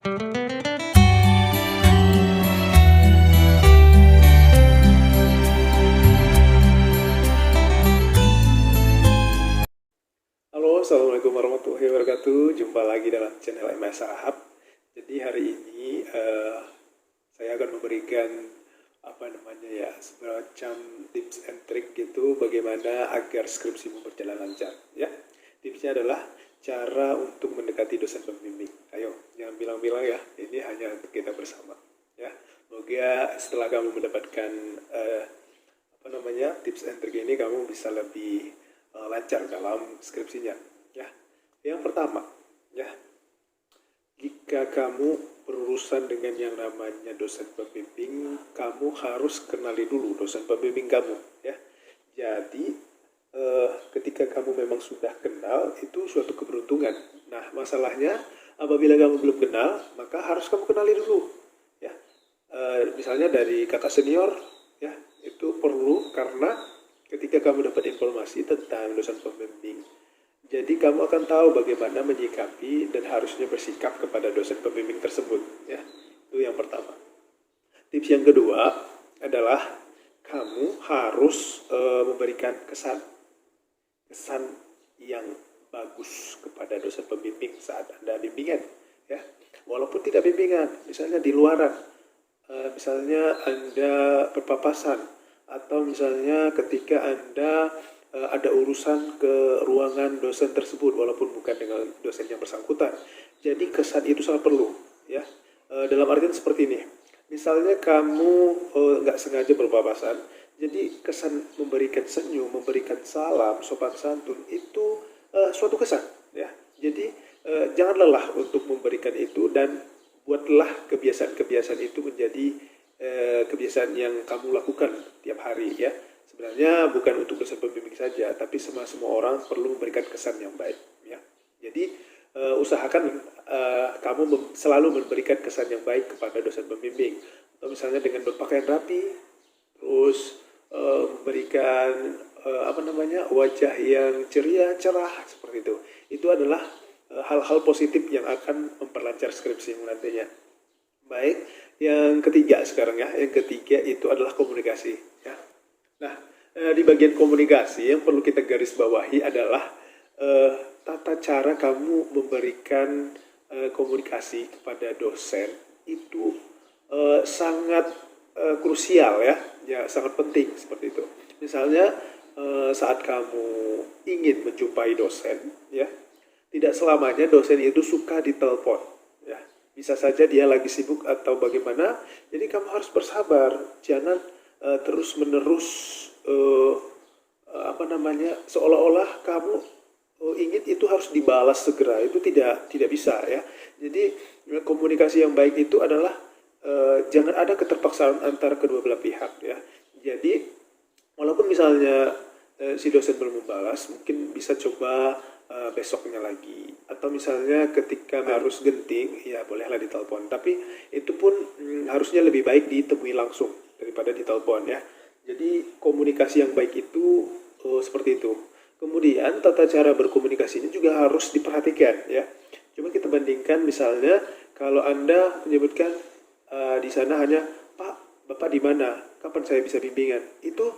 Halo, Assalamualaikum warahmatullahi wabarakatuh. Jumpa lagi dalam channel MS Rahab. Jadi hari ini saya akan memberikan semacam tips and trick gitu bagaimana agar skripsimu berjalan lancar. Ya, tipsnya adalah cara untuk mendekati dosen pembimbing. Ayo, jangan bilang-bilang ya. Ini hanya untuk kita bersama. Ya, semoga setelah kamu mendapatkan tips and trick ini kamu bisa lebih lancar dalam skripsinya. Ya, yang pertama, ya, jika kamu berurusan dengan yang namanya dosen pembimbing, kamu harus kenali dulu dosen pembimbing kamu. Ya, jadi ketika kamu memang sudah kenal, itu suatu keberuntungan. Nah, masalahnya apabila kamu belum kenal, maka harus kamu kenali dulu. Ya, misalnya dari kakak senior, ya, itu perlu karena ketika kamu dapat informasi tentang dosen pembimbing, jadi kamu akan tahu bagaimana menyikapi dan harusnya bersikap kepada dosen pembimbing tersebut. Ya, itu yang pertama. Tips yang kedua adalah kamu harus memberikan kesan yang bagus kepada dosen pembimbing saat Anda bimbingan. Ya, walaupun tidak bimbingan, misalnya di luaran, misalnya Anda berpapasan, atau misalnya ketika Anda ada urusan ke ruangan dosen tersebut walaupun bukan dengan dosen yang bersangkutan. Jadi kesan itu sangat perlu, ya. Dalam artian seperti ini. Misalnya kamu nggak sengaja berpapasan, jadi kesan memberikan senyum, memberikan salam, sopan santun itu suatu kesan, ya. Jadi jangan lelah untuk memberikan itu dan buatlah kebiasaan-kebiasaan itu menjadi kebiasaan yang kamu lakukan tiap hari, ya. Sebenarnya bukan untuk dosen pembimbing saja, tapi semua orang perlu memberikan kesan yang baik, ya. Jadi usahakan kamu selalu memberikan kesan yang baik kepada dosen pembimbing, atau misalnya dengan berpakaian rapi, terus memberikan wajah yang ceria, cerah seperti itu. Itu adalah hal-hal positif yang akan memperlancar skripsimu nantinya. Baik, yang ketiga sekarang, ya. Yang ketiga itu adalah komunikasi, ya. Nah, di bagian komunikasi yang perlu kita garis bawahi adalah tata cara kamu memberikan komunikasi kepada dosen itu sangat krusial, ya. Ya, sangat penting seperti itu. Misalnya saat kamu ingin menjumpai dosen, ya, tidak selamanya dosen itu suka ditelepon. Bisa saja dia lagi sibuk atau bagaimana, jadi kamu harus bersabar, jangan terus-menerus seolah-olah kamu ingin itu harus dibalas segera, itu tidak bisa, ya. Jadi komunikasi yang baik itu adalah jangan ada keterpaksaan antara kedua belah pihak, ya. Jadi walaupun misalnya si dosen belum membalas, mungkin bisa coba besoknya lagi, atau misalnya ketika harus genting, ya bolehlah ditelepon, tapi itu pun harusnya lebih baik ditemui langsung daripada ditelepon, ya. Jadi komunikasi yang baik itu seperti itu. Kemudian tata cara berkomunikasinya juga harus diperhatikan, ya. Coba kita bandingkan, misalnya kalau Anda menyebutkan di sana hanya Pak, Bapak di mana, kapan saya bisa bimbingan, itu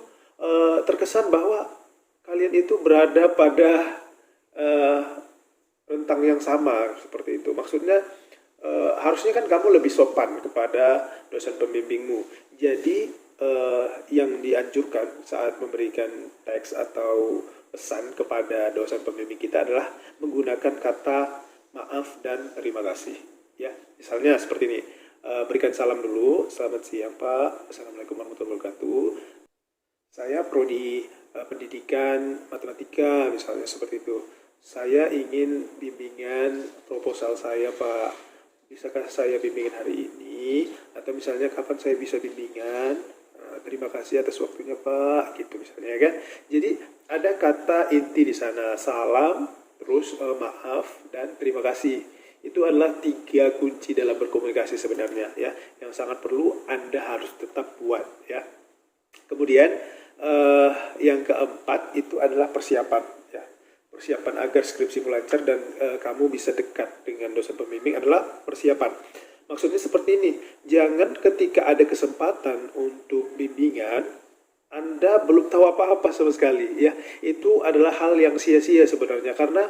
terkesan bahwa kalian itu berada pada rentang yang sama seperti itu. Maksudnya harusnya kan kamu lebih sopan kepada dosen pembimbingmu. Jadi yang dianjurkan saat memberikan teks atau pesan kepada dosen pembimbing kita adalah menggunakan kata maaf dan terima kasih, ya. Misalnya seperti ini, berikan salam dulu. Selamat siang Pak, Assalamualaikum warahmatullahi wabarakatuh. Saya prodi pendidikan matematika, misalnya seperti itu. Saya ingin bimbingan proposal saya Pak, bisakah saya bimbingan hari ini, atau misalnya kapan saya bisa bimbingan, terima kasih atas waktunya Pak, gitu misalnya, kan. Jadi ada kata inti di sana, salam, terus maaf dan terima kasih. Itu adalah 3 kunci dalam berkomunikasi sebenarnya, ya, yang sangat perlu Anda harus tetap buat, ya. Kemudian yang keempat itu adalah persiapan, ya. Persiapan agar skripsi lancar dan kamu bisa dekat dengan dosen pembimbing adalah persiapan. Maksudnya seperti ini, jangan ketika ada kesempatan untuk bimbingan, Anda belum tahu apa-apa sama sekali, ya. Itu adalah hal yang sia-sia sebenarnya, karena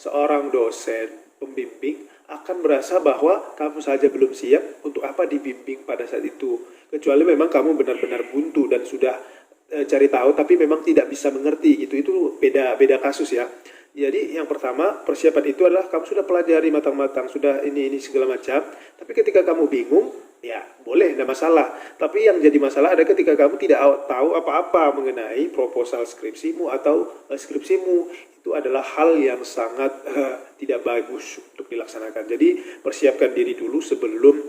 seorang dosen, pembimbing, akan merasa bahwa kamu saja belum siap, untuk apa dibimbing pada saat itu. Kecuali memang kamu benar-benar buntu dan sudah cari tahu, tapi memang tidak bisa mengerti gitu. Itu beda kasus ya. Jadi yang pertama, persiapan itu adalah kamu sudah pelajari matang-matang, sudah ini segala macam. Tapi ketika kamu bingung, ya boleh, tidak masalah. Tapi yang jadi masalah ada ketika kamu tidak tahu apa-apa mengenai proposal skripsimu atau skripsimu. Itu adalah hal yang sangat tidak bagus untuk dilaksanakan. Jadi persiapkan diri dulu sebelum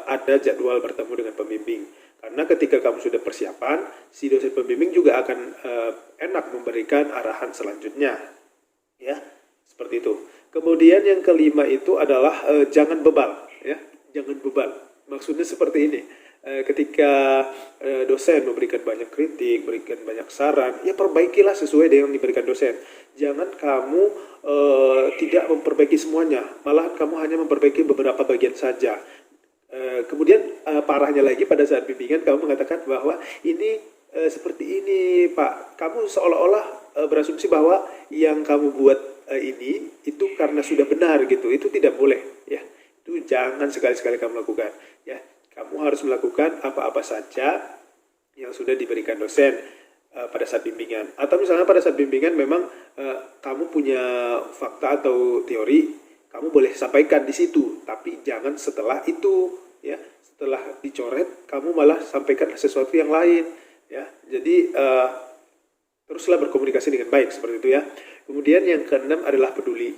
ada jadwal bertemu dengan pembimbing. Karena ketika kamu sudah persiapan, si dosen pembimbing juga akan enak memberikan arahan selanjutnya. Ya, seperti itu. Kemudian yang kelima itu adalah jangan bebal, ya, jangan bebal. Maksudnya seperti ini. Ketika dosen memberikan banyak kritik, berikan banyak saran, ya perbaikilah sesuai dengan yang diberikan dosen. Jangan kamu tidak memperbaiki semuanya, malahan kamu hanya memperbaiki beberapa bagian saja. Kemudian parahnya lagi pada saat bimbingan kamu mengatakan bahwa ini seperti ini Pak, kamu seolah-olah berasumsi bahwa yang kamu buat ini itu karena sudah benar gitu. Itu tidak boleh, ya. Itu jangan sekali-sekali kamu lakukan, ya. Kamu harus melakukan apa-apa saja yang sudah diberikan dosen pada saat bimbingan. Atau misalnya pada saat bimbingan memang kamu punya fakta atau teori, kamu boleh sampaikan di situ, tapi jangan setelah itu, ya. Setelah dicoret, kamu malah sampaikan sesuatu yang lain, ya. Jadi teruslah berkomunikasi dengan baik seperti itu, ya. Kemudian yang keenam adalah peduli.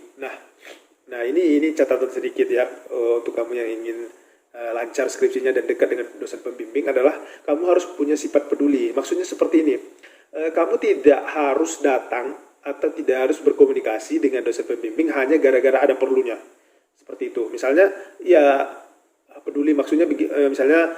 Nah ini catatan sedikit ya untuk kamu yang ingin lancar skripsinya dan dekat dengan dosen pembimbing adalah kamu harus punya sifat peduli. Maksudnya seperti ini, kamu tidak harus datang atau tidak harus berkomunikasi dengan dosen pembimbing hanya gara-gara ada perlunya. Seperti itu. Misalnya ya peduli maksudnya misalnya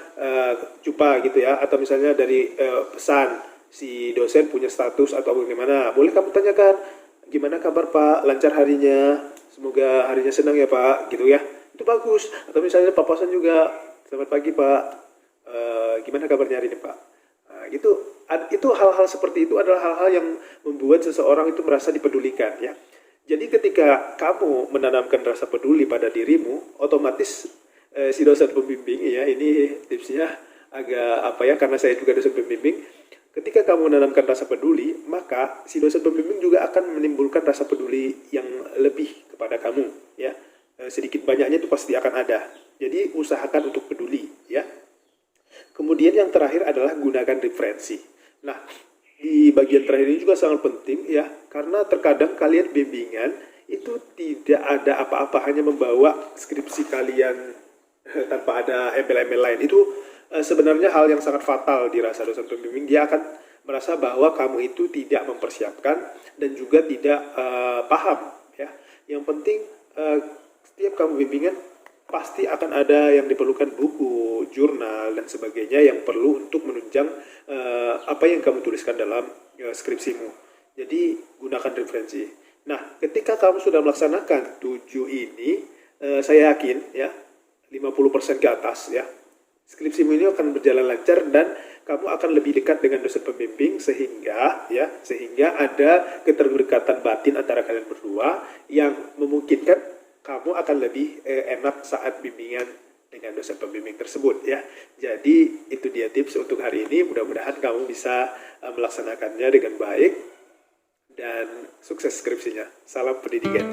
jumpa gitu ya, atau misalnya dari pesan si dosen punya status atau bagaimana, boleh kamu tanyakan, gimana kabar Pak, lancar harinya, semoga harinya senang ya Pak, gitu ya. Itu bagus. Atau misalnya papasan juga, selamat pagi Pak, gimana kabarnya hari ini Pak. Nah, gitu. Itu hal-hal seperti itu adalah hal-hal yang membuat seseorang itu merasa dipedulikan, ya. Jadi ketika kamu menanamkan rasa peduli pada dirimu, otomatis si dosen pembimbing, ya, ini tipsnya agak apa ya, karena saya juga dosen pembimbing. Ketika kamu menanamkan rasa peduli, maka si dosen pembimbing juga akan menimbulkan rasa peduli yang lebih kepada kamu, ya. Sedikit banyaknya itu pasti akan ada. Jadi usahakan untuk peduli, ya. Kemudian yang terakhir adalah gunakan referensi. Nah, di bagian terakhir ini juga sangat penting, ya, karena terkadang kalian bimbingan itu tidak ada apa-apa, hanya membawa skripsi kalian tanpa ada embel-embel lain. Itu sebenarnya hal yang sangat fatal dirasa dosen pembimbing. Dia akan merasa bahwa kamu itu tidak mempersiapkan dan juga tidak paham, ya. Yang penting setiap kamu bimbingan pasti akan ada yang diperlukan buku, jurnal dan sebagainya yang perlu untuk menunjang apa yang kamu tuliskan dalam skripsimu. Jadi gunakan referensi. Nah, ketika kamu sudah melaksanakan 7 ini, saya yakin ya 50% ke atas ya, skripsimu ini akan berjalan lancar dan kamu akan lebih dekat dengan dosen pembimbing sehingga ada keterikatan batin antara kalian berdua yang memungkinkan kamu akan lebih enak saat bimbingan dengan dosen pembimbing tersebut ya. Jadi itu dia tips untuk hari ini. Mudah-mudahan kamu bisa melaksanakannya dengan baik dan sukses skripsinya. Salam pendidikan.